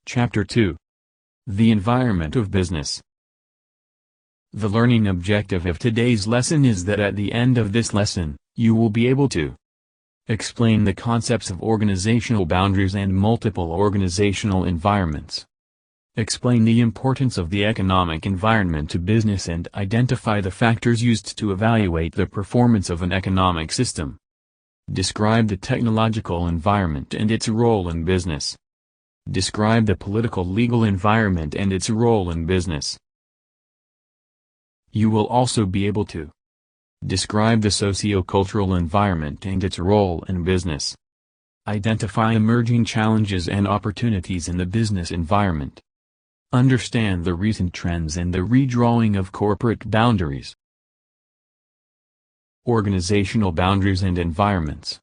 Chapter 2. The Environment of Business. The learning objective of today's lesson is that at the end of this lesson, you will be able to explain the concepts of organizational boundaries and multiple organizational environments. Explain the importance of the economic environment to business and identify the factors used to evaluate the performance of an economic system. Describe the technological environment and its role in business. Describe the political-legal environment and its role in business. You will also be able to describe the socio-cultural environment and its role in business. Identify emerging challenges and opportunities in the business environment. Understand the recent trends and the redrawing of corporate boundaries. Organizational boundaries and environments.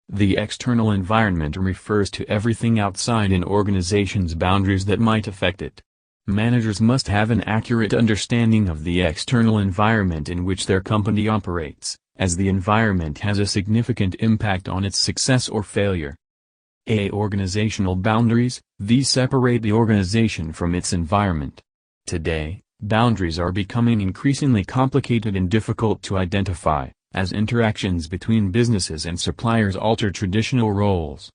The external environment refers to everything outside an organization's boundaries that might affect it. Managers must have an accurate understanding of the external environment in which their company operates, as the environment has a significant impact on its success or failure. Organizational boundaries, these separate the organization from its environment. Today, boundaries are becoming increasingly complicated and difficult to identify, as interactions between businesses and suppliers alter traditional roles.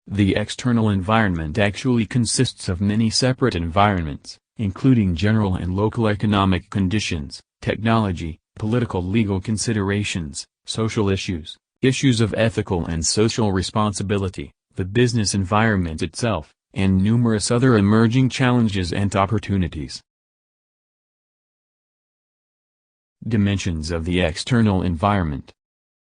The external environment actually consists of many separate environments, including general and local economic conditions, technology, political-legal considerations, social issues, issues of ethical and social responsibility, the business environment itself, and numerous other emerging challenges and opportunities. Dimensions of the external environment.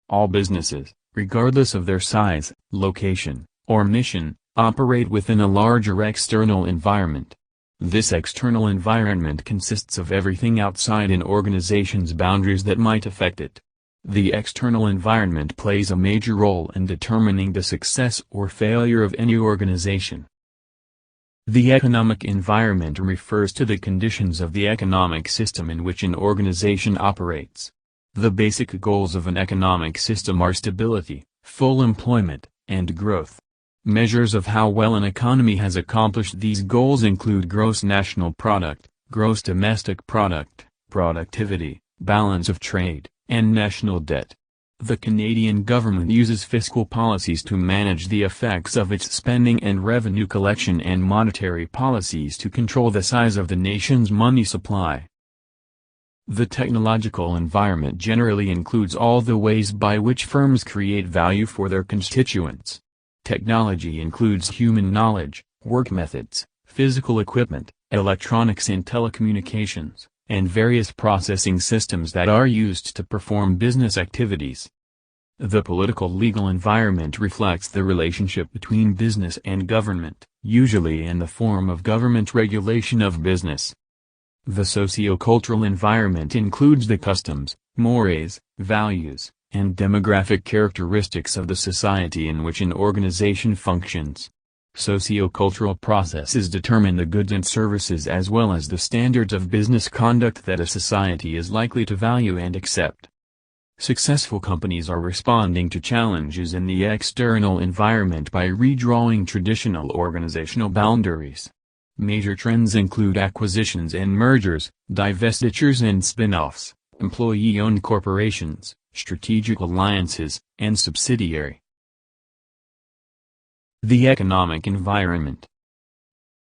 All businesses, regardless of their size, location, or mission, operate within a larger external environment. This external environment consists of everything outside an organization's boundaries that might affect it. The external environment plays a major role in determining the success or failure of any organization. The economic environment refers to the conditions of the economic system in which an organization operates. The basic goals of an economic system are stability, full employment, and growth. Measures of how well an economy has accomplished these goals include gross national product, gross domestic product, productivity, balance of trade, and national debt. The Canadian government uses fiscal policies to manage the effects of its spending and revenue collection and monetary policies to control the size of the nation's money supply. The technological environment generally includes all the ways by which firms create value for their constituents. Technology includes human knowledge, work methods, physical equipment, electronics and telecommunications, and various processing systems that are used to perform business activities. The political-legal environment reflects the relationship between business and government, usually in the form of government regulation of business. The socio-cultural environment includes the customs, mores, values, and demographic characteristics of the society in which an organization functions. Socio-cultural processes determine the goods and services as well as the standards of business conduct that a society is likely to value and accept. Successful companies are responding to challenges in the external environment by redrawing traditional organizational boundaries. Major trends include acquisitions and mergers, divestitures and spin-offs, employee-owned corporations, strategic alliances, and subsidiary. The economic environment.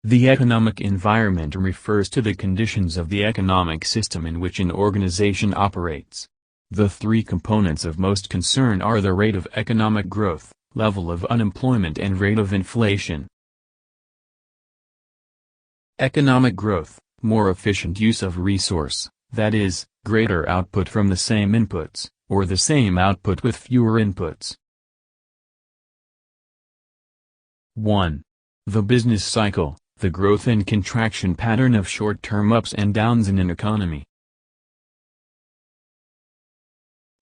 The economic environment refers to the conditions of the economic system in which an organization operates. The three components of most concern are the rate of economic growth, level of unemployment and rate of inflation. Economic growth, more efficient use of resource, that is, greater output from the same inputs, or the same output with fewer inputs. 1. The business cycle, the growth and contraction pattern of short-term ups and downs in an economy.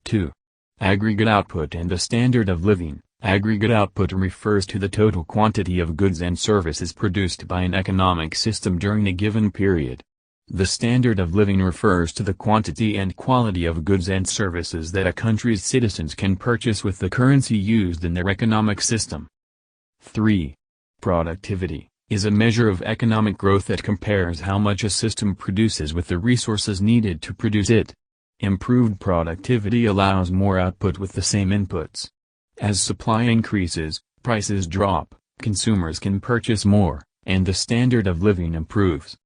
2. Aggregate output and the standard of living. Aggregate output refers to the total quantity of goods and services produced by an economic system during a given period. The standard of living refers to the quantity and quality of goods and services that a country's citizens can purchase with the currency used in their economic system. 3. Productivity. is a measure of economic growth that compares how much a system produces with the resources needed to produce it. Improved productivity allows more output with the same inputs. As supply increases, prices drop, consumers can purchase more, and the standard of living improves.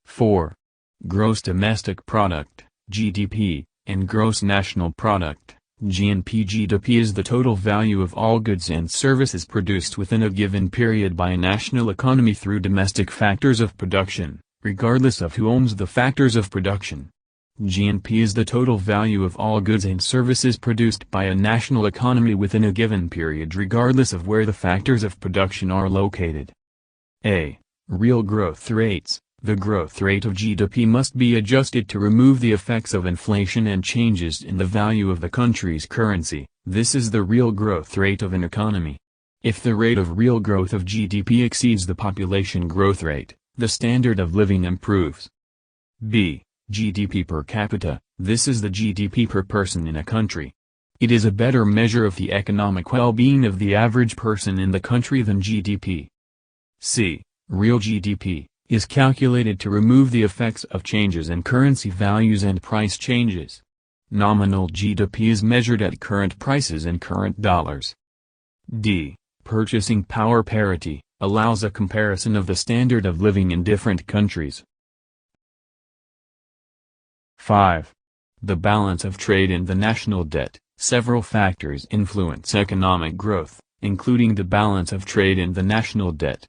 4. Gross Domestic Product, GDP, and Gross National Product, GNP. GDP is the total value of all goods and services produced within a given period by a national economy through domestic factors of production, regardless of who owns the factors of production. GNP is the total value of all goods and services produced by a national economy within a given period regardless of where the factors of production are located. A. Real growth rates. The growth rate of GDP must be adjusted to remove the effects of inflation and changes in the value of the country's currency. This is the real growth rate of an economy. If the rate of real growth of GDP exceeds the population growth rate, the standard of living improves. B. GDP per capita. This is the GDP per person in a country. It is a better measure of the economic well-being of the average person in the country than GDP. C. Real GDP is calculated to remove the effects of changes in currency values and price changes. Nominal GDP is measured at current prices in current dollars. D. Purchasing power parity allows a comparison of the standard of living in different countries. 5. The balance of trade and the national debt. Several factors influence economic growth, including the balance of trade and the national debt.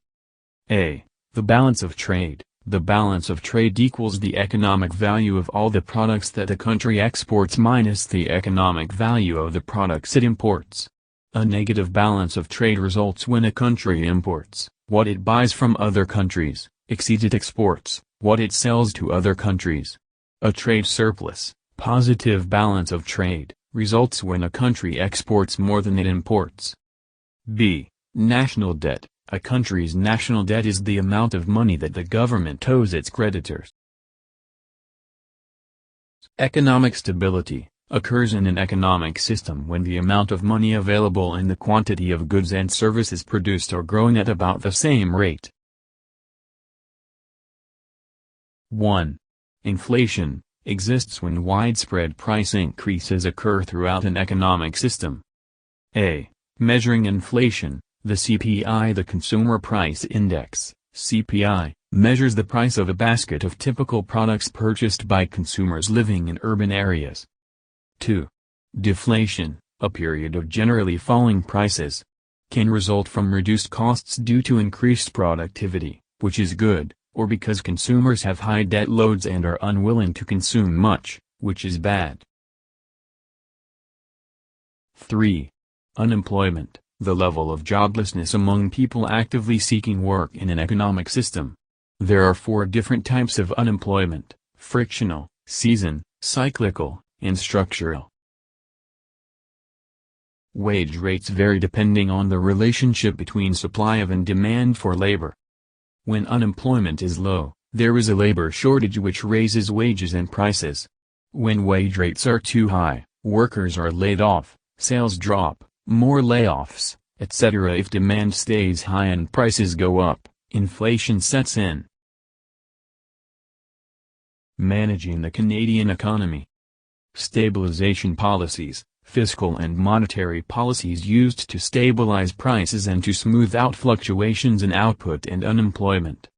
A. The balance of trade. The balance of trade equals the economic value of all the products that a country exports minus the economic value of the products it imports. A negative balance of trade results when a country imports what it buys from other countries, exceeds it exports what it sells to other countries. A trade surplus, positive balance of trade, results when a country exports more than it imports. B. National debt. A country's national debt is the amount of money that the government owes its creditors. Economic stability occurs in an economic system when the amount of money available and the quantity of goods and services produced are growing at about the same rate. 1. Inflation exists when widespread price increases occur throughout an economic system. A. Measuring inflation. The CPI, the Consumer Price Index, CPI, measures the price of a basket of typical products purchased by consumers living in urban areas. 2. Deflation, a period of generally falling prices, can result from reduced costs due to increased productivity, which is good, or because consumers have high debt loads and are unwilling to consume much, which is bad. 3. Unemployment. The level of joblessness among people actively seeking work in an economic system. There are 4 different types of unemployment: frictional, season, cyclical, and structural. Wage rates vary depending on the relationship between supply of and demand for labor. When unemployment is low, there is a labor shortage which raises wages and prices. When wage rates are too high, workers are laid off, sales drop, more layoffs, etc. If demand stays high and prices go up, inflation sets in. Managing the Canadian economy. Stabilization policies, fiscal and monetary policies used to stabilize prices and to smooth out fluctuations in output and unemployment.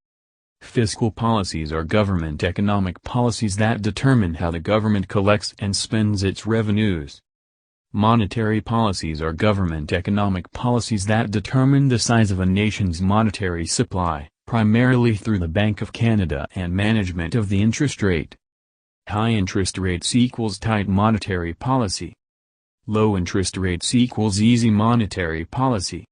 Fiscal policies are government economic policies that determine how the government collects and spends its revenues. Monetary policies are government economic policies that determine the size of a nation's monetary supply, primarily through the Bank of Canada and management of the interest rate. High interest rates equals tight monetary policy. Low interest rates equals easy monetary policy.